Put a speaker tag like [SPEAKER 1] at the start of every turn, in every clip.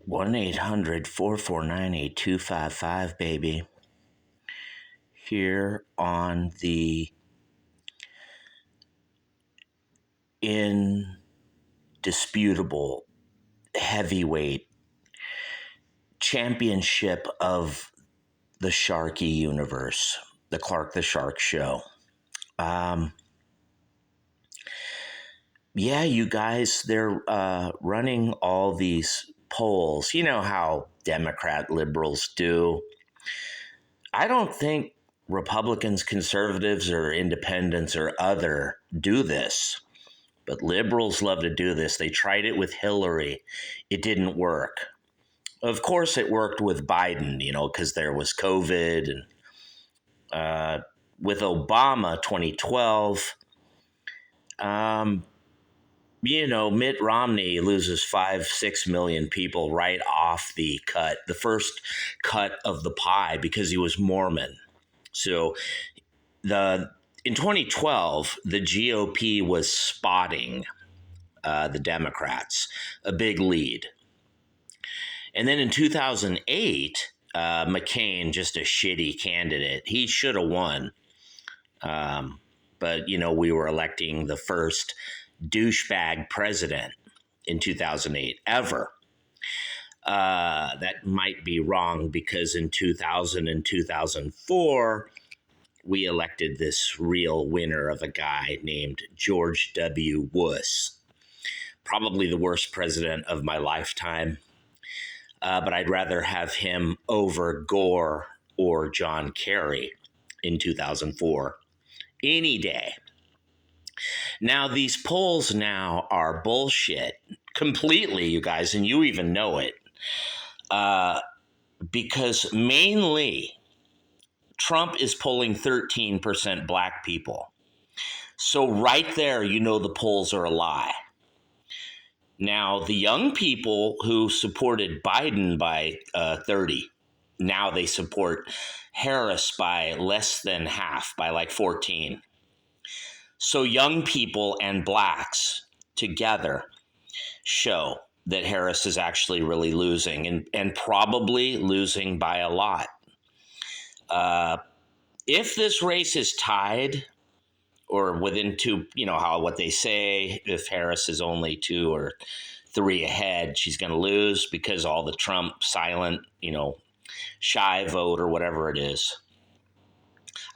[SPEAKER 1] 1-800-449-8255, baby. Here on the indisputable heavyweight championship of the Sharky universe, the Clark the Shark Show. Yeah, you guys, they're running all these polls. You know how Democrat liberals do. I don't think Republicans, conservatives, or independents or other do this, but liberals love to do this. They tried it with Hillary. It didn't work. Of course, it worked with Biden, because there was COVID. And with Obama, 2012, Mitt Romney loses 5-6 million people right off the first cut of the pie, because he was Mormon. So in 2012, the GOP was spotting the Democrats, a big lead. And then in 2008, McCain, just a shitty candidate. He should have won. But, we were electing the first douchebag president in 2008 ever. That might be wrong, because in 2000 and 2004, we elected this real winner of a guy named George W. Bush. Probably the worst president of my lifetime. But I'd rather have him over Gore or John Kerry in 2004 any day. Now, these polls now are bullshit completely, you guys, and you even know it. Because mainly Trump is polling 13% black people. So right there, the polls are a lie. Now, the young people who supported Biden by 30, now they support Harris by less than half, by like 14. So young people and blacks together show that Harris is actually really losing, and probably losing by a lot. If this race is tied, or within two, what they say, if Harris is only 2 or 3 ahead, she's going to lose, because all the Trump silent, shy vote or whatever it is.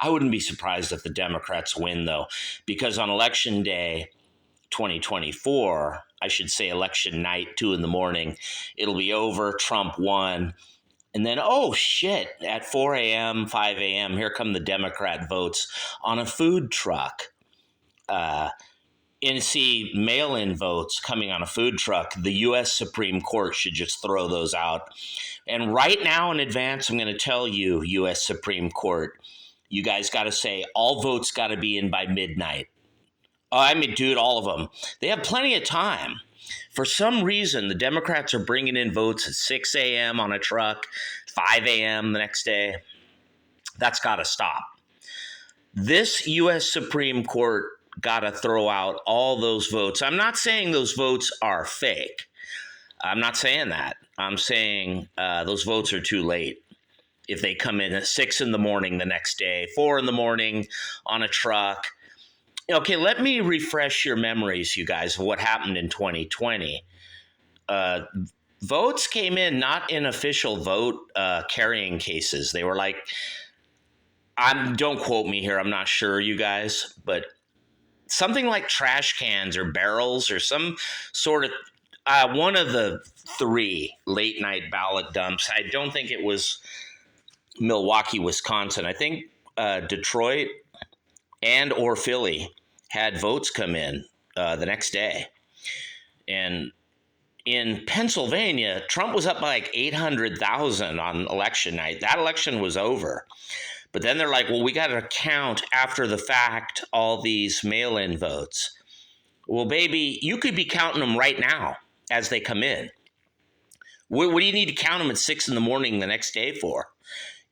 [SPEAKER 1] I wouldn't be surprised if the Democrats win, though, because on election day 2024, I should say election night, 2 a.m, it'll be over. Trump won. And then, oh, shit, at 4 a.m., 5 a.m., here come the Democrat votes on a food truck. See, mail-in votes coming on a food truck. The U.S. Supreme Court should just throw those out. And right now in advance, I'm going to tell you, U.S. Supreme Court, you guys got to say all votes got to be in by midnight. Dude, all of them. They have plenty of time. For some reason, the Democrats are bringing in votes at 6 a.m. on a truck, 5 a.m. the next day. That's got to stop. This U.S. Supreme Court got to throw out all those votes. I'm not saying those votes are fake. I'm not saying that. I'm saying those votes are too late. If they come in at 6 a.m. the next day, 4 a.m. on a truck. Okay, let me refresh your memories, you guys, of what happened in 2020. Votes came in not in official vote carrying cases. They were like, don't quote me here, I'm not sure, you guys, but something like trash cans or barrels or some sort of one of the 3 late night ballot dumps. I don't think it was Milwaukee, Wisconsin. I think Detroit and or Philly had votes come in the next day. And in Pennsylvania, Trump was up by like 800,000 on election night. That election was over. But then they're like, well, we got to count after the fact all these mail-in votes. Well, baby, you could be counting them right now as they come in. What do you need to count them at 6 a.m. the next day for?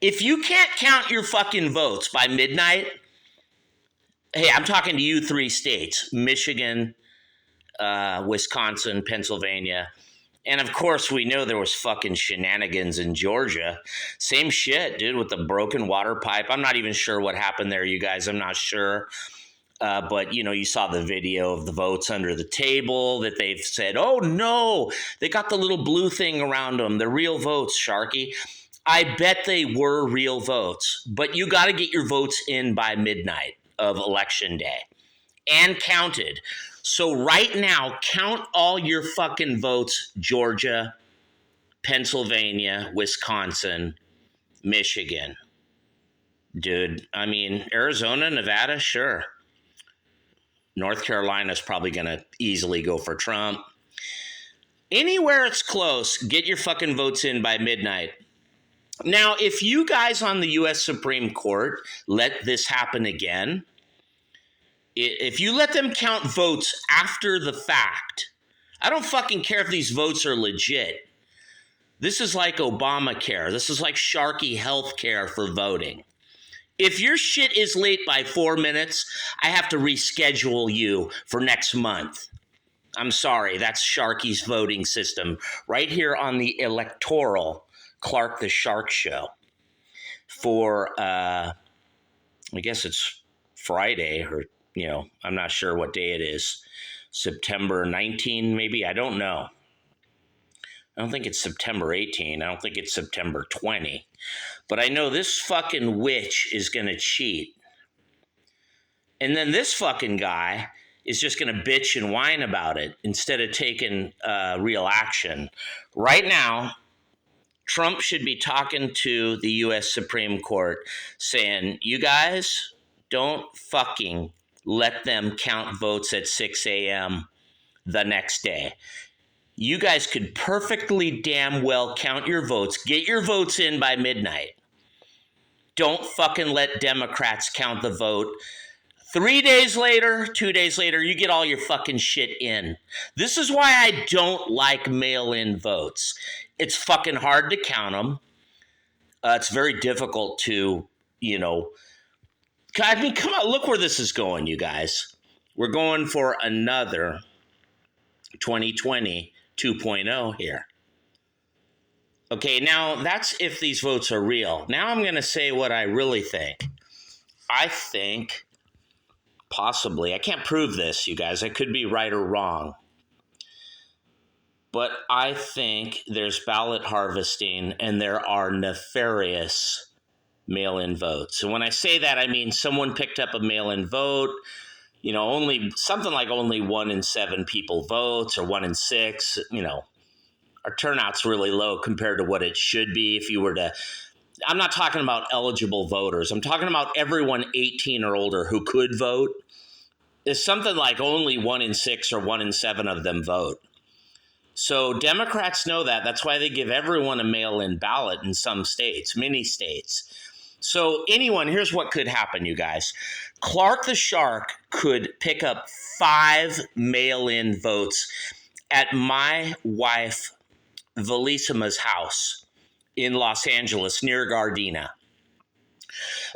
[SPEAKER 1] If you can't count your fucking votes by midnight, hey, I'm talking to you 3 states, Michigan, Wisconsin, Pennsylvania, And of course, we know there was fucking shenanigans in Georgia. Same shit, dude, with the broken water pipe. I'm not even sure what happened there, you guys. I'm not sure. But, you know, you saw the video of the votes under the table that they've said, oh, no, they got the little blue thing around them. The real votes, Sharky. I bet they were real votes. But you got to get your votes in by midnight of Election Day and counted. So right now, count all your fucking votes, Georgia, Pennsylvania, Wisconsin, Michigan. Dude, I mean, Arizona, Nevada, sure. North Carolina's probably going to easily go for Trump. Anywhere it's close, get your fucking votes in by midnight. Now, if you guys on the U.S. Supreme Court let this happen again, if you let them count votes after the fact, I don't fucking care if these votes are legit. This is like Obamacare. This is like Sharky healthcare for voting. If your shit is late by 4 minutes, I have to reschedule you for next month. I'm sorry, that's Sharky's voting system right here on the electoral Clark the Shark show for, I guess it's Friday or, you know, I'm not sure what day it is. September 19, maybe? I don't know. I don't think it's September 18. I don't think it's September 20. But I know this fucking witch is going to cheat. And then this fucking guy is just going to bitch and whine about it instead of taking real action. Right now, Trump should be talking to the U.S. Supreme Court saying, you guys don't fucking let them count votes at 6 a.m. the next day. You guys could perfectly damn well count your votes. Get your votes in by midnight. Don't fucking let Democrats count the vote. 3 days later, 2 days later, you get all your fucking shit in. This is why I don't like mail-in votes. It's fucking hard to count them. It's very difficult to, you know, I mean, come on, look where this is going, you guys. We're going for another 2020 2.0 here. Okay, now that's if these votes are real. Now I'm going to say what I really think. I think possibly, I can't prove this, you guys. I could be right or wrong. But I think there's ballot harvesting and there are nefarious mail-in votes. And when I say that, I mean someone picked up a mail-in vote. You know, only 1 in 7 people votes or 1 in 6, you know. Our turnout's really low compared to what it should be if you were to, I'm not talking about eligible voters. I'm talking about everyone 18 or older who could vote. It's something like only 1 in 6 or 1 in 7 of them vote. So Democrats know that. That's why they give everyone a mail-in ballot in some states, many states. So anyone, here's what could happen, you guys. Clark the Shark could pick up 5 mail-in votes at my wife Velisima's house in Los Angeles near Gardena.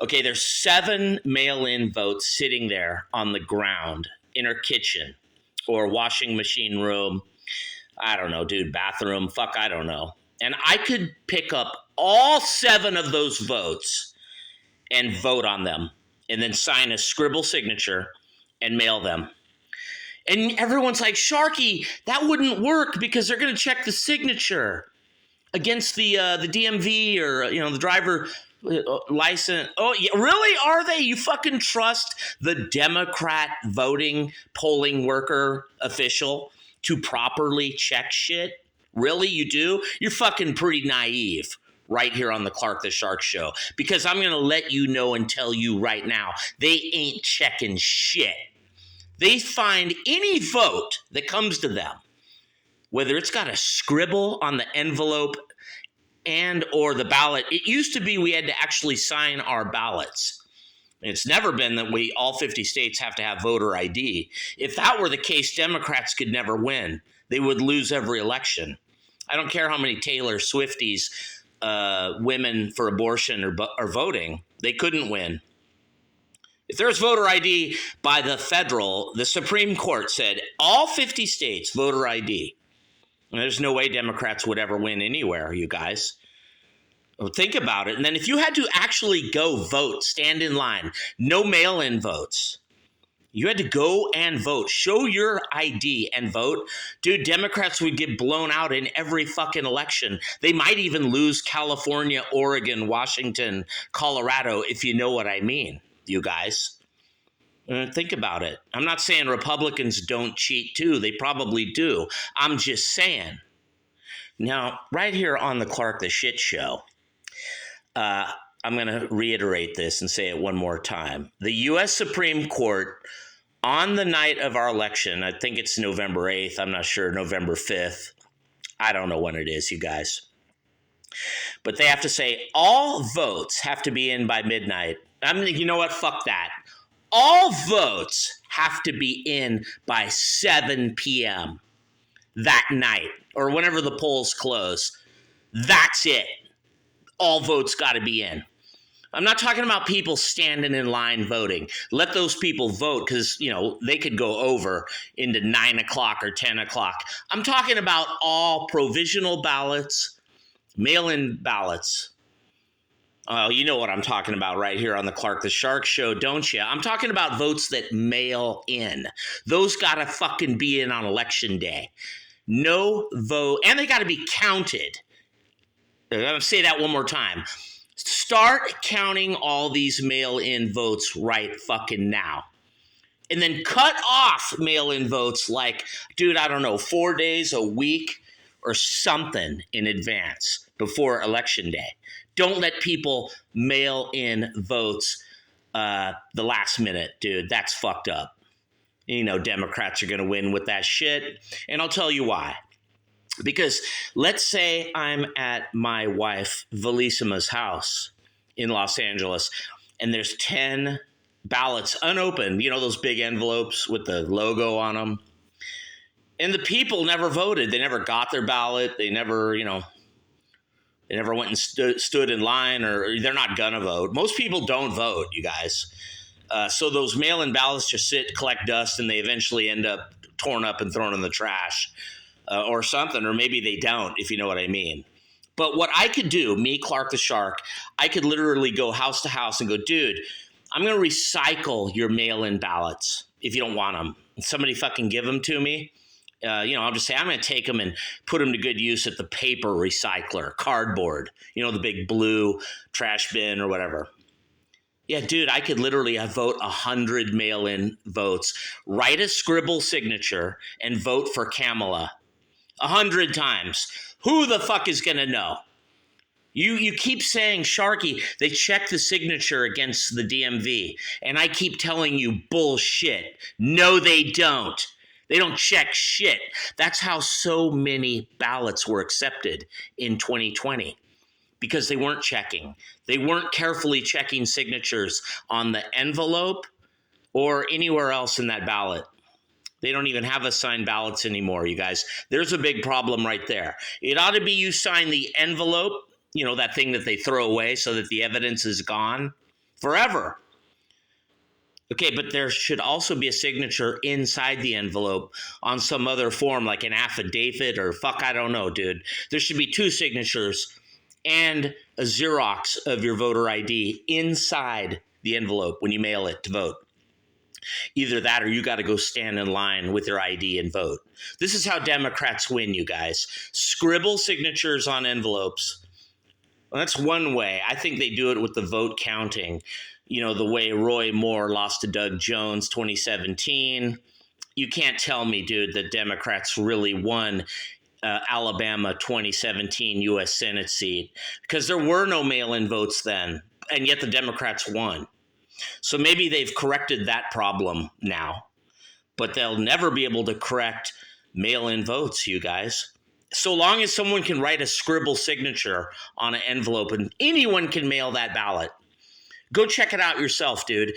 [SPEAKER 1] Okay, there's 7 mail-in votes sitting there on the ground in her kitchen or washing machine room. I don't know, dude, bathroom, fuck, I don't know. And I could pick up all 7 of those votes and vote on them and then sign a scribble signature and mail them. And everyone's like, Sharky, that wouldn't work because they're going to check the signature against the DMV or, you know, the driver license. Oh, yeah, really? Are they? You fucking trust the Democrat voting polling worker official to properly check shit? Really? You do? You're fucking pretty naive right here on the Clark the Shark show, because I'm going to let you know and tell you right now, they ain't checking shit. They find any vote that comes to them, whether it's got a scribble on the envelope and or the ballot. It used to be we had to actually sign our ballots. It's never been that we, all 50 states, have to have voter ID. If that were the case, Democrats could never win. They would lose every election. I don't care how many Taylor Swifties, women for abortion are voting. They couldn't win. If there's voter ID by the Supreme Court said all 50 states voter ID. There's no way Democrats would ever win anywhere, you guys. Well, think about it. And then if you had to actually go vote, stand in line, no mail-in votes, you had to go and vote, show your ID and vote, dude, Democrats would get blown out in every fucking election. They might even lose California, Oregon, Washington, Colorado, if you know what I mean, you guys. Think about it. I'm not saying Republicans don't cheat too. They probably do. I'm just saying. Now, right here on the Clark the Shit Show, I'm going to reiterate this and say it one more time. The U.S. Supreme Court, on the night of our election, I think it's November 8th, I'm not sure, November 5th. I don't know when it is, you guys. But they have to say all votes have to be in by midnight. I mean, you know what? Fuck that. All votes have to be in by 7 p.m. that night or whenever the polls close. That's it. All votes got to be in. I'm not talking about people standing in line voting. Let those people vote because, you know, they could go over into 9 o'clock or 10 o'clock. I'm talking about all provisional ballots, mail-in ballots. You know what I'm talking about right here on the Clark the Shark Show, don't you? I'm talking about votes that mail in. Those got to fucking be in on election day. No vote, and they got to be counted. I'm going to say that one more time. Start counting all these mail-in votes right fucking now. And then cut off mail-in votes like, dude, I don't know, 4 days, a week, or something in advance before election day. Don't let people mail in votes the last minute, dude. That's fucked up. You know, Democrats are going to win with that shit. And I'll tell you why. Because let's say I'm at my wife, Velisama's house in Los Angeles, and there's 10 ballots unopened, you know, those big envelopes with the logo on them. And the people never voted. They never got their ballot. They never, you know, they never went and stood in line, or they're not going to vote. Most people don't vote, you guys. So those mail-in ballots just sit, collect dust, and they eventually end up torn up and thrown in the trash or something, or maybe they don't, if you know what I mean. But what I could do, me, Clark the Shark, I could literally go house to house and go, dude, I'm going to recycle your mail-in ballots if you don't want them. Somebody fucking give them to me. You know, I'll just say, I'm going to take them and put them to good use at the paper recycler, cardboard, you know, the big blue trash bin or whatever. Yeah, dude, I could literally vote 100 mail-in votes, write a scribble signature, and vote for Kamala 100 times. Who the fuck is going to know? You keep saying, Sharky, they check the signature against the DMV, and I keep telling you bullshit. No, they don't. They don't check shit. That's how so many ballots were accepted in 2020, because they weren't checking. They weren't carefully checking signatures on the envelope or anywhere else in that ballot. They don't even have assigned ballots anymore, you guys. There's a big problem right there. It ought to be you sign the envelope, you know, that thing that they throw away so that the evidence is gone forever. Okay, but there should also be a signature inside the envelope on some other form, like an affidavit or fuck, I don't know, dude. There should be 2 signatures and a Xerox of your voter ID inside the envelope when you mail it to vote. Either that or you got to go stand in line with your ID and vote. This is how Democrats win, you guys. Scribble signatures on envelopes. Well, that's one way. I think they do it with the vote counting. You know, the way Roy Moore lost to Doug Jones 2017. You can't tell me, dude, that Democrats really won Alabama 2017 U.S. Senate seat, because there were no mail-in votes then, and yet the Democrats won. So maybe they've corrected that problem now, but they'll never be able to correct mail-in votes, you guys. So long as someone can write a scribble signature on an envelope and anyone can mail that ballot, go check it out yourself, dude.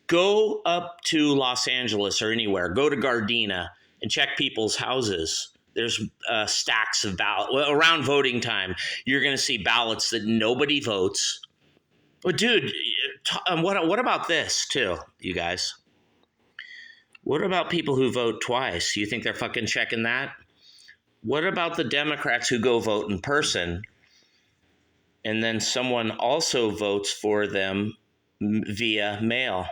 [SPEAKER 1] Go up to Los Angeles or anywhere. Go to Gardena and check people's houses. There's stacks of ballots. Well, around voting time, you're going to see ballots that nobody votes. But, dude, what about this, too, you guys? What about people who vote twice? You think they're fucking checking that? What about the Democrats who go vote in person and then someone also votes for them via mail?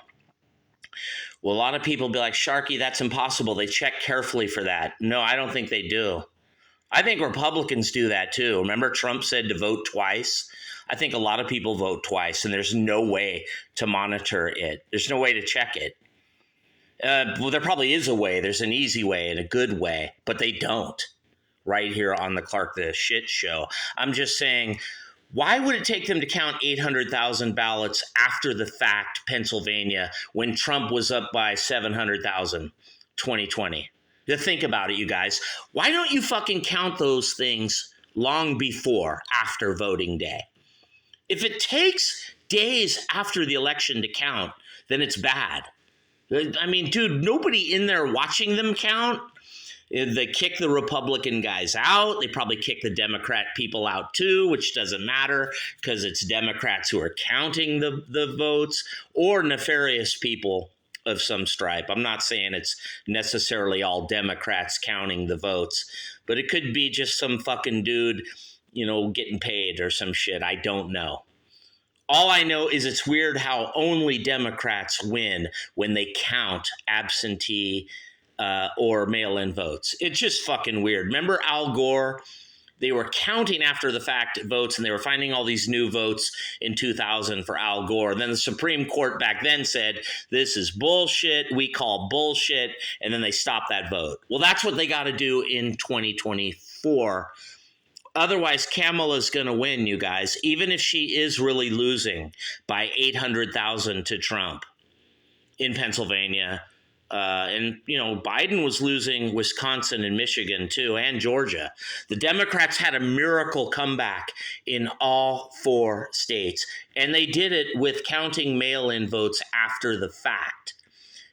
[SPEAKER 1] Well, a lot of people be like, Sharky, that's impossible. They check carefully for that. No, I don't think they do. I think Republicans do that too. Remember, Trump said to vote twice? I think a lot of people vote twice, and there's no way to monitor it. There's no way to check it. Well, there probably is a way. There's an easy way and a good way, but they don't. Right here on the Clark the Shit Show. I'm just saying, why would it take them to count 800,000 ballots after the fact, Pennsylvania, when Trump was up by 700,000, 2020? To think about it, you guys. Why don't you fucking count those things long before, after voting day? If it takes days after the election to count, then it's bad. I mean, dude, nobody in there watching them count. They kick the Republican guys out. They probably kick the Democrat people out too, which doesn't matter because it's Democrats who are counting the votes or nefarious people of some stripe. I'm not saying it's necessarily all Democrats counting the votes, but it could be just some fucking dude, getting paid or some shit. I don't know. All I know is it's weird how only Democrats win when they count absentee or mail-in votes. It's just fucking weird. Remember Al Gore? They were counting after the fact votes, and they were finding all these new votes in 2000 for Al Gore. And then the Supreme Court back then said, this is bullshit. We call bullshit. And then they stopped that vote. Well, that's what they got to do in 2024. Otherwise, Kamala's going to win, you guys, even if she is really losing by 800,000 to Trump in Pennsylvania. And Biden was losing Wisconsin and Michigan, too, and Georgia. The Democrats had a miracle comeback in all 4 states, and they did it with counting mail-in votes after the fact.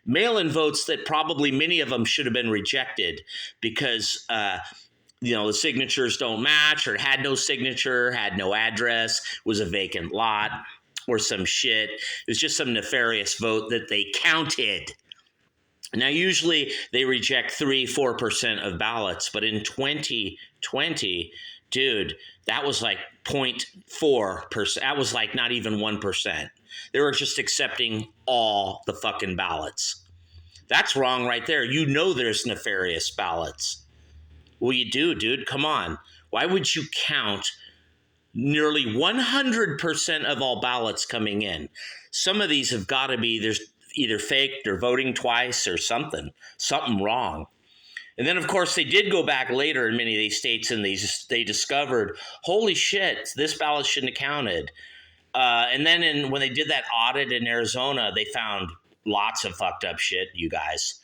[SPEAKER 1] Mail-in votes that probably many of them should have been rejected because the signatures don't match, or had no signature, had no address, was a vacant lot, or some shit. It was just some nefarious vote that they counted. Now, usually they reject 3-4% of ballots, but in 2020, dude, that was like 0.4%. That was like not even 1%. They were just accepting all the fucking ballots. That's wrong right there. There's nefarious ballots. Well, you do, dude. Come on. Why would you count nearly 100% of all ballots coming in? Some of these have got to be, there's either faked or voting twice or something wrong. And then, of course, they did go back later in many of these states and they discovered, holy shit, this ballot shouldn't have counted. And then when they did that audit in Arizona, they found lots of fucked up shit, you guys.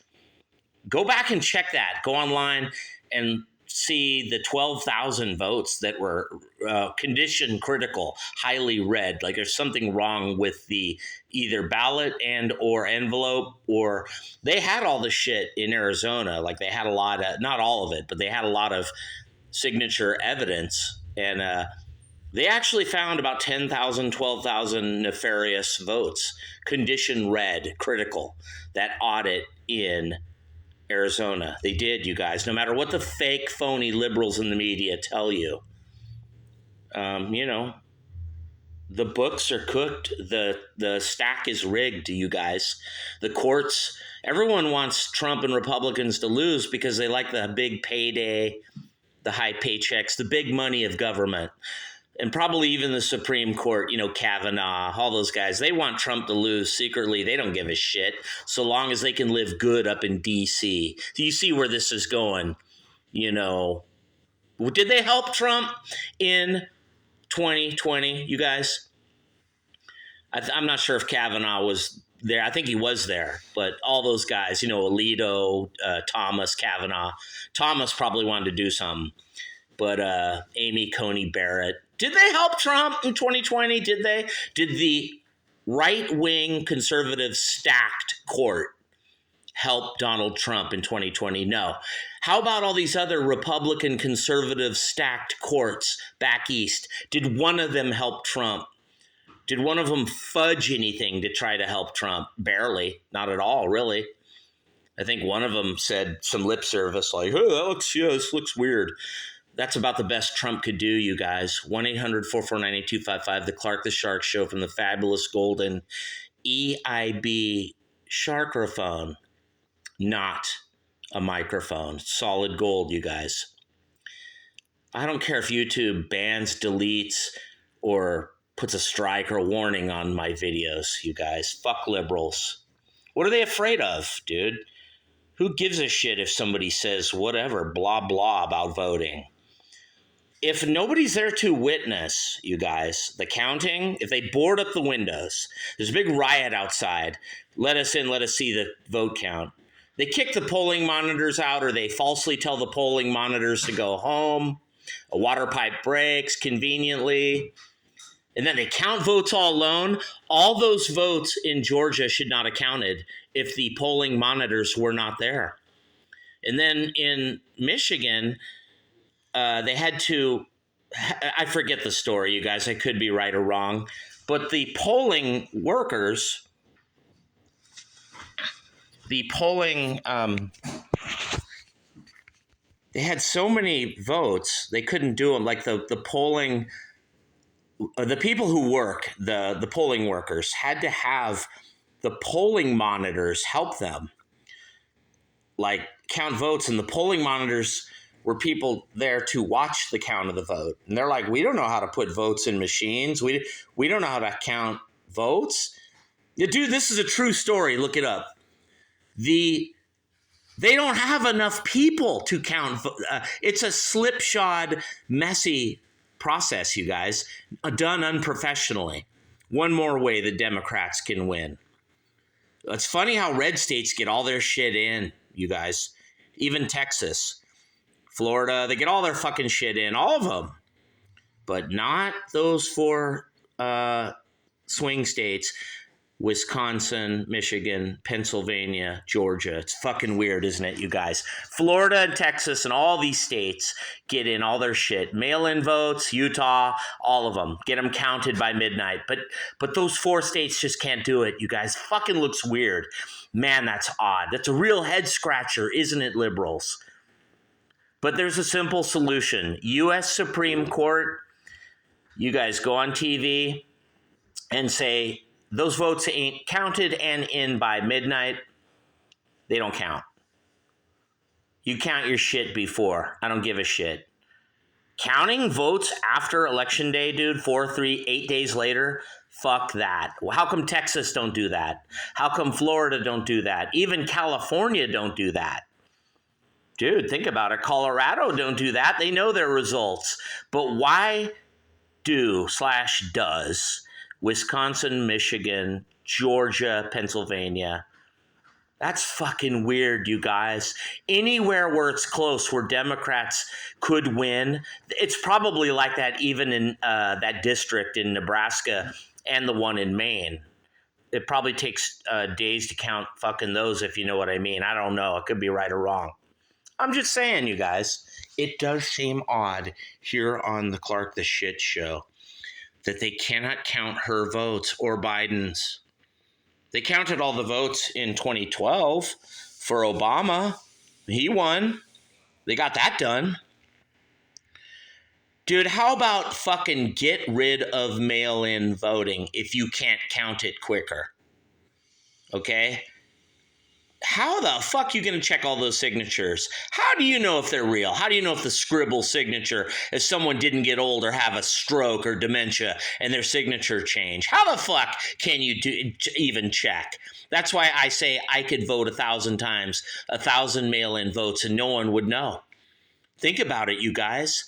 [SPEAKER 1] Go back and check that. Go online and see the 12,000 votes that were condition critical, highly read. Like there's something wrong with the either ballot and or envelope, or they had all the shit in Arizona. Like they had a lot of, not all of it, but they had a lot of signature evidence. And they actually found about 10,000, 12,000 nefarious votes, condition red, critical, that audit in Arizona. They did, you guys, no matter what the fake, phony liberals in the media tell you. The books are cooked. The stack is rigged, you guys. The courts, everyone wants Trump and Republicans to lose because they like the big payday, the high paychecks, the big money of government. And probably even the Supreme Court, Kavanaugh, all those guys, they want Trump to lose secretly. They don't give a shit so long as they can live good up in D.C. Do you see where this is going? Did they help Trump in 2020, you guys? I'm not sure if Kavanaugh was there. I think he was there. But all those guys, Alito, Thomas, Kavanaugh. Thomas probably wanted to do something. But Amy Coney Barrett, did they help Trump in 2020? Did they? Did the right-wing conservative stacked court help Donald Trump in 2020? No. How about all these other Republican conservative stacked courts back east? Did one of them help Trump? Did one of them fudge anything to try to help Trump? Barely. Not at all, really. I think one of them said some lip service like, oh, this looks weird. That's about the best Trump could do, you guys. 1-800-449-8255, the Clark the Shark Show from the fabulous golden EIB Sharkrophone. Not a microphone. Solid gold, you guys. I don't care if YouTube bans, deletes, or puts a strike or a warning on my videos, you guys. Fuck liberals. What are they afraid of, dude? Who gives a shit if somebody says whatever, blah, blah about voting? If nobody's there to witness, you guys, the counting, if they board up the windows, there's a big riot outside. Let us in, let us see the vote count. They kick the polling monitors out, or they falsely tell the polling monitors to go home. A water pipe breaks conveniently. And then they count votes all alone. All those votes in Georgia should not have counted if the polling monitors were not there. And then in Michigan, they had to, I forget the story, you guys, I could be right or wrong, but the polling workers, they had so many votes, they couldn't do them. Like the polling, the people who work, the polling workers had to have the polling monitors help them, like count votes, and the polling monitors were people there to watch the count of the vote. And they're like, we don't know how to put votes in machines. We don't know how to count votes. Yeah, dude, this is a true story. Look it up. They don't have enough people to count. It's a slipshod, messy process, you guys, done unprofessionally. One more way the Democrats can win. It's funny how red states get all their shit in, you guys. Even Texas, Florida, they get all their fucking shit in, all of them. But not those four swing states. Wisconsin, Michigan, Pennsylvania, Georgia. It's fucking weird, isn't it, you guys? Florida and Texas and all these states get in all their shit. Mail-in votes, Utah, all of them. Get them counted by midnight. But those four states just can't do it, you guys. Fucking looks weird. Man, that's odd. That's a real head scratcher, isn't it, liberals? But there's a simple solution. U.S. Supreme Court, you guys go on TV and say, those votes ain't counted and in by midnight. They don't count. You count your shit before. I don't give a shit. Counting votes after Election Day, dude, 4, 3, 8 days later, fuck that. How come Texas don't do that? How come Florida don't do that? Even California don't do that. Dude, think about it. Colorado don't do that. They know their results. But why does Wisconsin, Michigan, Georgia, Pennsylvania? That's fucking weird, you guys. Anywhere where it's close, where Democrats could win, it's probably like that even in that district in Nebraska and the one in Maine. It probably takes days to count fucking those, if you know what I mean. I don't know. It could be right or wrong. I'm just saying, you guys, it does seem odd here on the Clark the Shit Show that they cannot count her votes or Biden's. They counted all the votes in 2012 for Obama. He won. They got that done. Dude, how about fucking get rid of mail-in voting if you can't count it quicker? Okay? How the fuck are you going to check all those signatures? How do you know if they're real? How do you know if the scribble signature, if someone didn't get old or have a stroke or dementia and their signature changed? How the fuck can you even check? That's why I say I could vote 1,000 times, 1,000 mail-in votes, and no one would know. Think about it, you guys.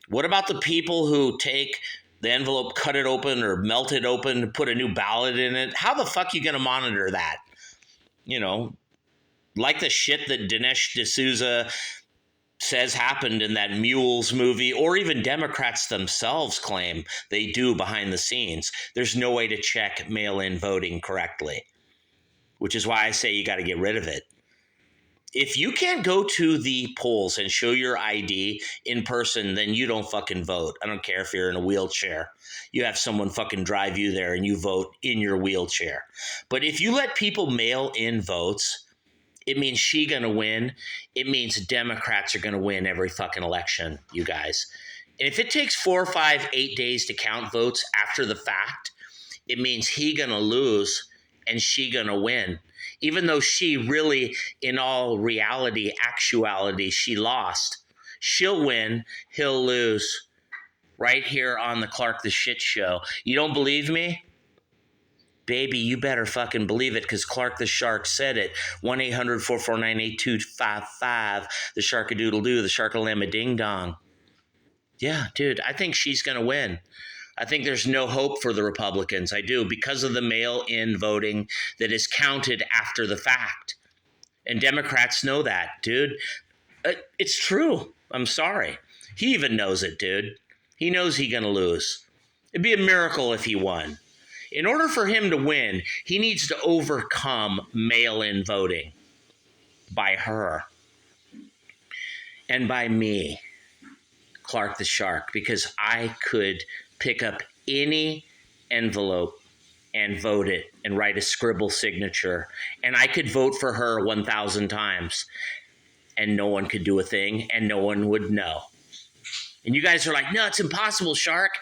[SPEAKER 1] What about the people who take the envelope, cut it open or melt it open, put a new ballot in it? How the fuck are you going to monitor that? You know, like the shit that Dinesh D'Souza says happened in that Mules movie, or even Democrats themselves claim they do behind the scenes. There's no way to check mail-in voting correctly, which is why I say you got to get rid of it. If you can't go to the polls and show your ID in person, then you don't fucking vote. I don't care if you're in a wheelchair. You have someone fucking drive you there and you vote in your wheelchair. But if you let people mail in votes, It means she gonna win. It means Democrats are gonna win every fucking election, you guys. And if it takes 4, 5, 8 days to count votes after the fact, it means he gonna lose and she gonna win. Even though she really, in all reality, actuality, she lost. She'll win, he'll lose. Right here on the Clark the Shit Show. You don't believe me? Baby, you better fucking believe it, because Clark the Shark said it. 1-800-449-8255. The Sharkadoodle-doo, the Sharkalama-ding-dong. Yeah, dude, I think she's going to win. I think there's no hope for the Republicans. I do, because of the mail-in voting that is counted after the fact. And Democrats know that, dude. It's true. I'm sorry. He even knows it, dude. He knows he's going to lose. It'd be a miracle if he won. In order for him to win, he needs to overcome mail-in voting by her and by me, Clark the Shark, because I could pick up any envelope and vote it and write a scribble signature, and I could vote for her 1,000 times, and no one could do a thing, and no one would know. And you guys are like, no, it's impossible, Shark.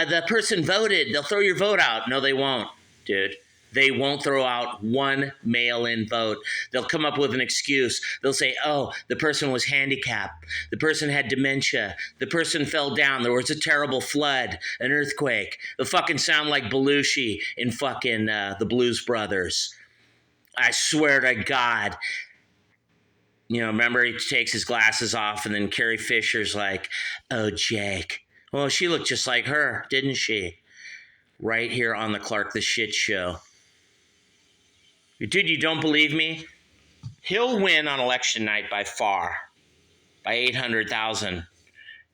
[SPEAKER 1] The person voted. They'll throw your vote out. No, they won't, dude. They won't throw out one mail-in vote. They'll come up with an excuse. They'll say, oh, the person was handicapped. The person had dementia. The person fell down. There was a terrible flood, an earthquake. They'll fucking sound like Belushi in fucking the Blues Brothers. I swear to God. You know, remember he takes his glasses off and then Carrie Fisher's like, oh, Jake. Well, she looked just like her, didn't she? Right here on the Clark the Shit Show. Dude, you don't believe me? He'll win on election night by far, by 800,000.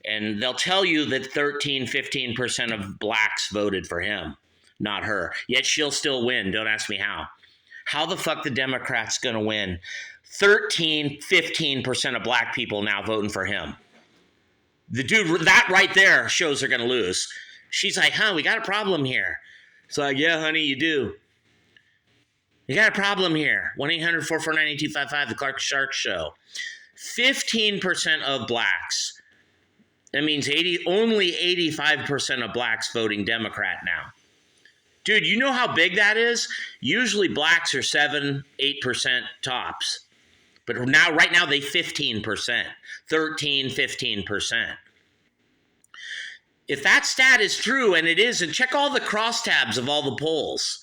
[SPEAKER 1] And they'll tell you that 13, 15% of blacks voted for him, not her. Yet she'll still win. Don't ask me how. How the fuck the Democrats going to win? 13, 15% of black people now voting for him. The dude, that right there shows they're going to lose. She's like, we got a problem here. It's like, yeah, honey, you do. You got a problem here. 1-800-449-8255, the Clark Shark Show. 15% of blacks. That means only 85% of blacks voting Democrat now. Dude, you know how big that is? Usually blacks are 7, 8% tops. But right now they 15%. 13, 15%. If that stat is true, and it is, and check all the crosstabs of all the polls.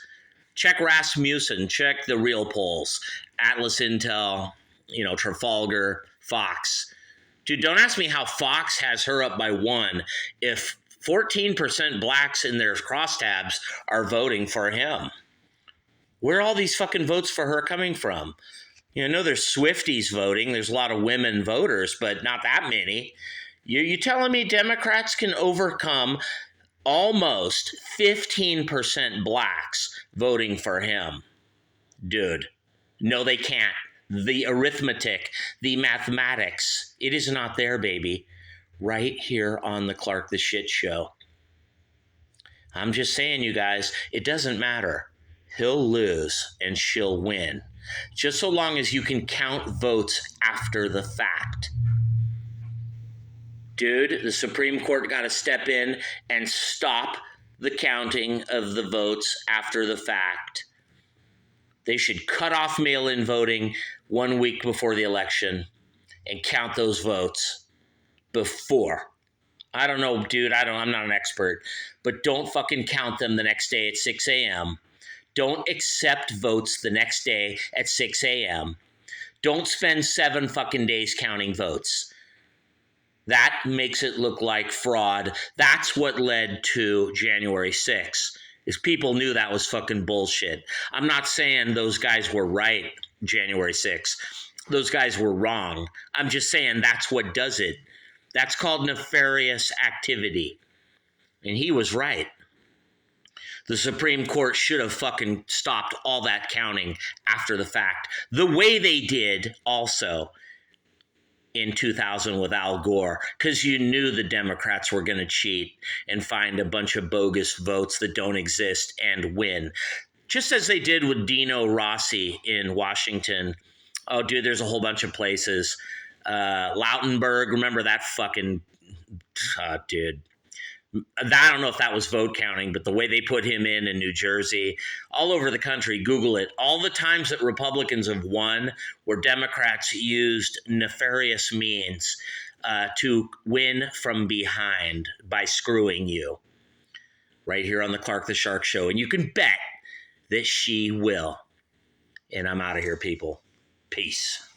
[SPEAKER 1] Check Rasmussen, check the real polls. Atlas Intel, Trafalgar, Fox. Dude, don't ask me how Fox has her up by 1 if 14% blacks in their crosstabs are voting for him. Where are all these fucking votes for her coming from? I know there's Swifties voting. There's a lot of women voters, but not that many. You telling me Democrats can overcome almost 15% blacks voting for him? Dude, no, they can't. The arithmetic, the mathematics, it is not there, baby. Right here on the Clark the Shit Show. I'm just saying, you guys, it doesn't matter. He'll lose and she'll win. Just so long as you can count votes after the fact. Dude, the Supreme Court got to step in and stop the counting of the votes after the fact. They should cut off mail-in voting 1 week before the election and count those votes before. I don't know, dude. I'm not an expert. But don't fucking count them the next day at 6 a.m. Don't accept votes the next day at 6 a.m. Don't spend 7 fucking days counting votes. That makes it look like fraud. That's what led to January 6th, is people knew that was fucking bullshit. I'm not saying those guys were right January 6th. Those guys were wrong. I'm just saying that's what does it. That's called nefarious activity. And he was right. The Supreme Court should have fucking stopped all that counting after the fact. The way they did also in 2000 with Al Gore, because you knew the Democrats were going to cheat and find a bunch of bogus votes that don't exist and win. Just as they did with Dino Rossi in Washington Oh, dude, there's a whole bunch of places. Lautenberg, remember that fucking dude. I don't know if that was vote counting, but the way they put him in New Jersey, all over the country, Google it. All the times that Republicans have won where Democrats used nefarious means to win from behind by screwing you. Right here on the Clark the Shark Show. And you can bet that she will. And I'm out of here, people. Peace.